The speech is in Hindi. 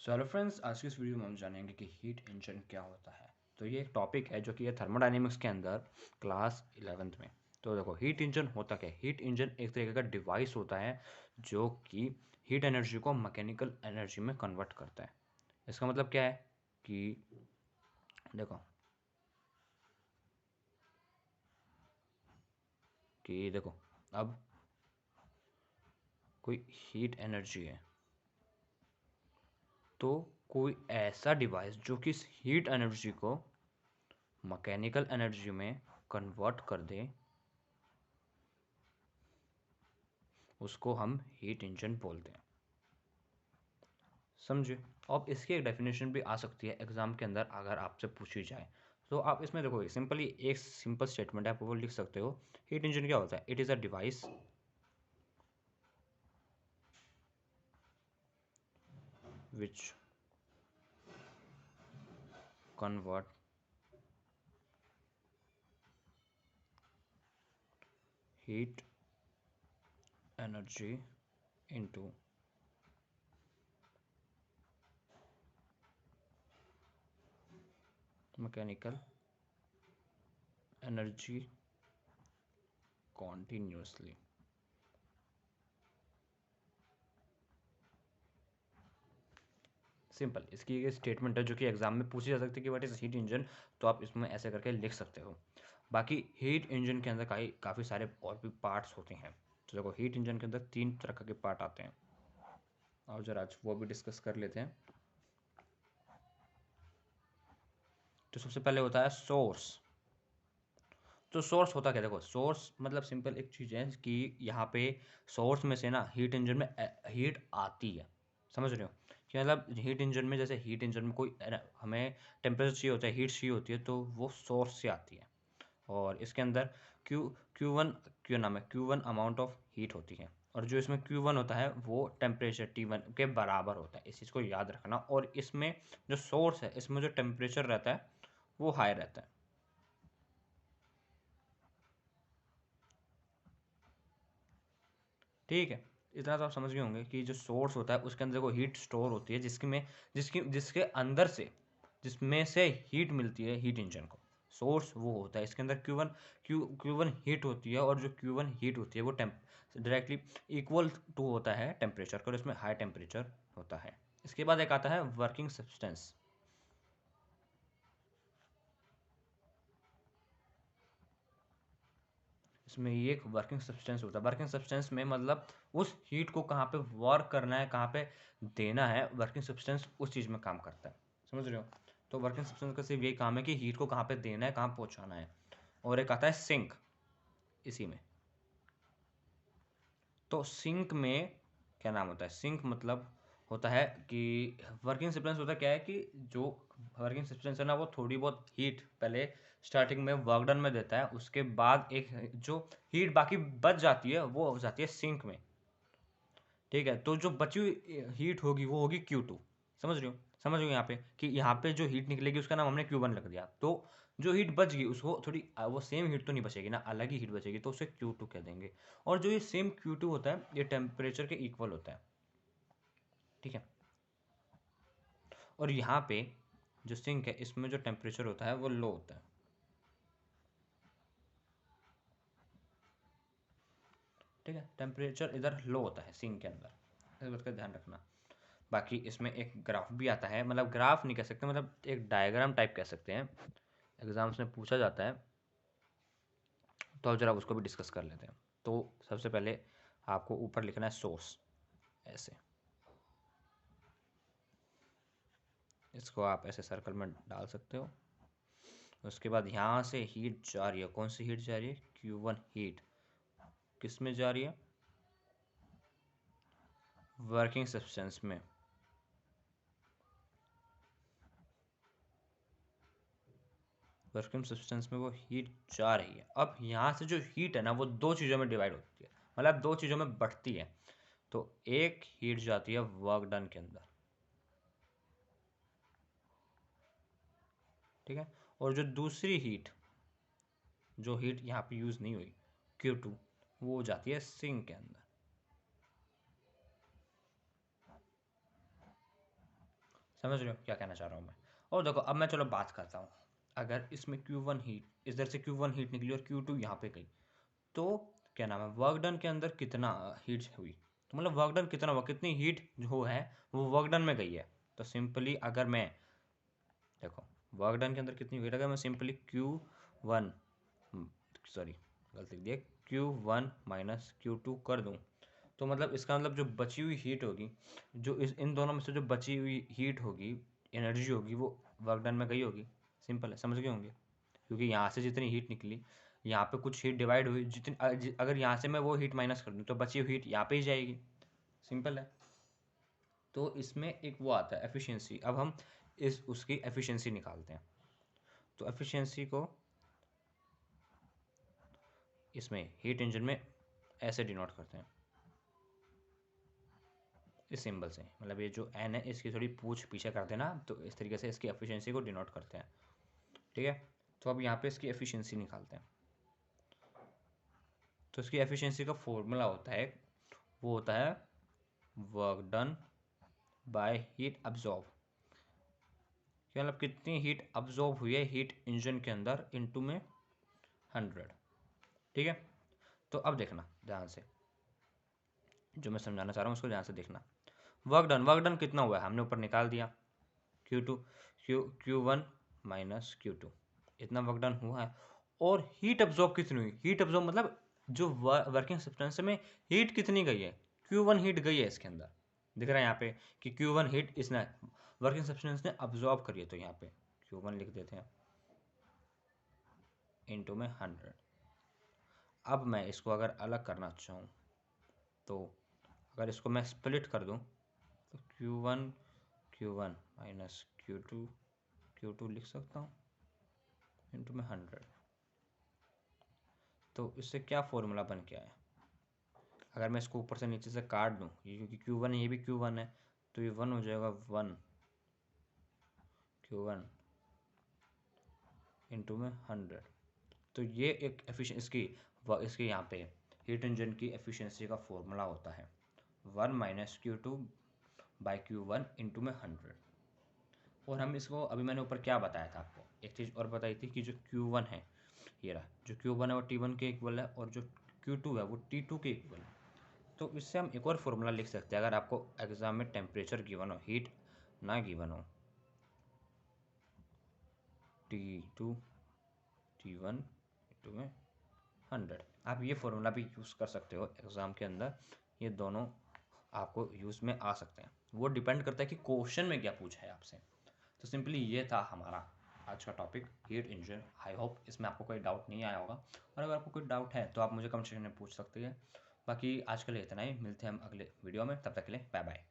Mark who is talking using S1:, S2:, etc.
S1: सो हेलो फ्रेंड्स, आज की इस वीडियो में हम जानेंगे कि हीट इंजन क्या होता है। तो ये एक टॉपिक है जो कि है थर्मोडायनेमिक्स के अंदर क्लास 11th में। तो देखो, हीट इंजन होता क्या है। हीट इंजन एक तरीके का डिवाइस होता है जो कि हीट एनर्जी को मैकेनिकल एनर्जी में कन्वर्ट करता है। इसका मतलब क्या है कि देखो देखो अब कोई हीट एनर्जी है, तो कोई ऐसा डिवाइस जो कि इस हीट एनर्जी को मैकेनिकल एनर्जी में कन्वर्ट कर दे, उसको हम हीट इंजन बोलते हैं। समझे। अब इसकी एक डेफिनेशन भी आ सकती है एग्जाम के अंदर अगर आपसे पूछी जाए। तो आप इसमें देखो, सिंपली एक सिंपल स्टेटमेंट है, आप वो लिख सकते हो। हीट इंजन क्या होता है? It is a device which convert heat energy into mechanical energy continuously. Simple इसकी एक स्टेटमेंट है जो कि एग्जाम में पूछी जा सकती है कि व्हाट इज हीट इंजन। तो आप इसमें ऐसे करके लिख सकते हो। बाकी हीट इंजन के अंदर काफ़ी सारे और भी पार्ट्स होते हैं। तो देखो, हीट इंजन के अंदर 3 तरह के पार्ट आते हैं, और जरा आज वो भी डिस्कस कर लेते हैं। तो सबसे पहले होता है सोर्स। तो सोर्स होता क्या? देखो, सोर्स मतलब सिंपल एक चीज़ है कि यहाँ पे सोर्स में से ना हीट इंजन में हीट आती है। समझ रहे हो कि मतलब हीट इंजन में, जैसे हीट इंजन में कोई हमें टेम्परेचर चाहिए होता है, हीट चाहिए होती है, तो वो सोर्स से आती है। और इसके अंदर क्यू क्यू नाम है, Q1 अमाउंट ऑफ हीट होती है। और जो इसमें Q1 होता है वो टेम्परेचर T1 के बराबर होता है। इस चीज़ को याद रखना। और इसमें जो सोर्स है, इसमें जो टेम्परेचर रहता है वो हाई रहता है। ठीक है, इतना तो आप समझ गए होंगे कि जो सोर्स होता है उसके अंदर देखो हीट स्टोर होती है, जिसके अंदर से, जिसमें से हीट मिलती है हीट इंजन को। सोर्स वो होता है, इसके अंदर क्यू वन हीट होती है। और जो Q1 हीट होती है वो डायरेक्टली इक्वल टू होता है टेम्परेचर का, और इसमें हाई टेम्परेचर होता है। इसके बाद एक आता है वर्किंग सब्सटेंस। इसमें ये एक वर्किंग सब्सटेंस होता है। वर्किंग सब्सटेंस में मतलब उस हीट को कहाँ पे वर्क करना है, कहाँ पे देना है, वर्किंग सब्सटेंस उस चीज़ में काम करता है। समझ रहे हो। तो वर्किंग सब्सटेंस का सिर्फ यही काम है कि हीट को कहाँ पे देना है, कहाँ पहुँचाना है। और एक आता है सिंक इसी में। तो सिंक में क्या नाम होता है? सिंक मतलब होता है कि वर्किंग सब्सटेंस होता क्या है कि जो वर्किंग सब्सटेंस है ना, वो थोड़ी बहुत हीट पहले स्टार्टिंग में वर्क डन में देता है। उसके बाद एक जो हीट बाकी बच जाती है वो हो जाती है सिंक में। ठीक है, तो जो बची हुई हीट होगी वो होगी Q2। समझ रहे हो। समझ रहे हो यहाँ पे कि यहाँ पे जो हीट निकलेगी उसका नाम हमने Q1 रख दिया। तो जो हीट बच गई उसको थोड़ी वो सेम हीट तो नहीं बचेगी ना, अलग ही हीट बचेगी, तो उसे Q2 कह देंगे। और जो ये सेम Q2 होता है ये टेम्परेचर के इक्वल होता है। ठीक है। और यहाँ पे जो सिंक है इसमें जो टेम्परेचर होता है वो लो होता है। ठीक है, टेम्परेचर इधर लो होता है सिंक के अंदर, इस बात का ध्यान रखना। बाकी इसमें एक ग्राफ भी आता है, मतलब ग्राफ नहीं कह सकते, मतलब एक डायग्राम टाइप कह सकते हैं, एग्जाम्स में पूछा जाता है। तो अब जरा उसको भी डिस्कस कर लेते हैं। तो सबसे पहले आपको ऊपर लिखना है सोर्स, ऐसे। इसको आप ऐसे सर्कल में डाल सकते हो। उसके बाद यहाँ से हीट जा रही है। कौन सी हीट जा रही है? Q1 हीट किस में जा रही है? वर्किंग सब्सटेंस में। वर्किंग सब्सटेंस में वो हीट जा रही है। अब यहाँ से जो हीट है ना वो दो चीज़ों में डिवाइड होती है, मतलब दो चीज़ों में बढ़ती है। तो एक हीट जाती है वर्क डन के अंदर। ठीक है। और जो दूसरी हीट, जो हीट यहाँ पे यूज़ नहीं हुई, Q2, वो जाती है सिंक के अंदर। समझ रहे हो क्या कहना चाह रहा हूँ मैं। और देखो अब मैं चलो बात करता हूँ, अगर इसमें Q1 हीट इधर से Q1 हीट निकली और Q2 यहाँ पे गई, तो क्या नाम है, वर्क डन के अंदर कितना हीट हुई, तो मतलब वर्क डन कितना हुआ, कितनी हीट जो है वो वर्क डन में गई है। तो सिंपली अगर मैं देखो वर्क डन के अंदर कितनी हीट, अगर मैं सिंपली Q1 सॉरी गलती दिया Q1 माइनस Q2 कर दूँ, तो मतलब इसका मतलब जो बची हुई हीट होगी, जो इन दोनों में से जो बची हुई हीट होगी, एनर्जी होगी, वो वर्क डन में गई होगी। सिंपल है, समझ गए होंगे, क्योंकि यहाँ से जितनी हीट निकली यहाँ पे कुछ हीट डिवाइड हुई, जितनी अगर यहाँ से मैं वो हीट माइनस कर दूँ तो बची हुई हीट यहाँ पे ही जाएगी। सिंपल है। तो इसमें एक वो आता है एफिशिएंसी, अब हम उसकी एफिशिएंसी निकालते हैं। तो एफिशिएंसी को इसमें हीट इंजन में ऐसे डिनोट करते हैं, इस सिंबल से, मतलब ये जो एन है इसकी थोड़ी पूछ पीछे कर देना, तो इस तरीके से इसकी एफिशिएंसी को डिनोट करते हैं। ठीक है, तो अब यहाँ पे इसकी एफिशिएंसी निकालते हैं। तो इसकी एफिशिएंसी का फॉर्मूला होता है, वो होता है work done by heat absorb, मतलब कितनी हीट अब्जॉर्ब हुई है हीट इंजन के अंदर इनटू में 100। ठीक है, तो अब देखना ध्यान से, जो मैं समझाना चाह रहा हूँ उसको ध्यान से देखना। वर्क डन कितना हुआ है हमने ऊपर निकाल दिया, Q1 माइनस Q2, इतना वर्क डन हुआ है। और हीट अब्जॉर्ब कितनी हुई, हीट अब्जॉर्ब मतलब जो वर्किंग सब्सटेंस में हीट कितनी गई है, Q1 हीट गई है इसके अंदर, दिख रहा है यहाँ पे कि Q1 हीट इसने वर्किंग सब्सटेंस ने अब्जॉर्ब करी है, तो यहाँ पे Q1 लिख देते हैं इनटू में 100। अब मैं इसको अगर अलग करना चाहूँ, तो अगर इसको मैं स्प्लिट कर दूँ, तो Q1 माइनस Q2 लिख सकता हूँ इनटू में 100। तो इससे क्या फॉर्मूला बन के आया, अगर मैं इसको ऊपर से नीचे से काट दूँ, ये क्योंकि Q1 ये भी Q1 है, तो ये 1 हो जाएगा, 1 Q1 इनटू में 100। तो ये एक इसकी यहाँ पे हीट इंजन की एफिशिएंसी का फॉर्मूला होता है 1 minus Q2 by Q1 into में 100। और हम इसको अभी मैंने ऊपर क्या बताया था आपको, एक चीज़ और बताई थी कि जो Q1 है, ये रहा, जो Q1 है वो T1 के इक्वल है, और जो Q2 है वो T2 के इक्वल है। तो इससे हम एक और फॉर्मूला लिख सकते हैं, अगर आपको एग्जाम में टेम्परेचर गिवन हो, हीट ना गिवन हो, T2 T1 टू में 100, आप ये फॉर्मूला भी यूज़ कर सकते हो एग्ज़ाम के अंदर, ये दोनों आपको यूज़ में आ सकते हैं। वो डिपेंड करता है कि क्वेश्चन में क्या पूछा है आपसे। तो सिंपली ये था हमारा आज का topic heat engine. I hope इसमें आपको कोई डाउट नहीं आया होगा, और अगर आपको कोई डाउट है तो आप मुझे कमेंट सेक्शन में पूछ सकते हैं। बाकी आज के लिए इतना ही, मिलते हैं हम अगले वीडियो में, तब तक के लिए बाय बाय।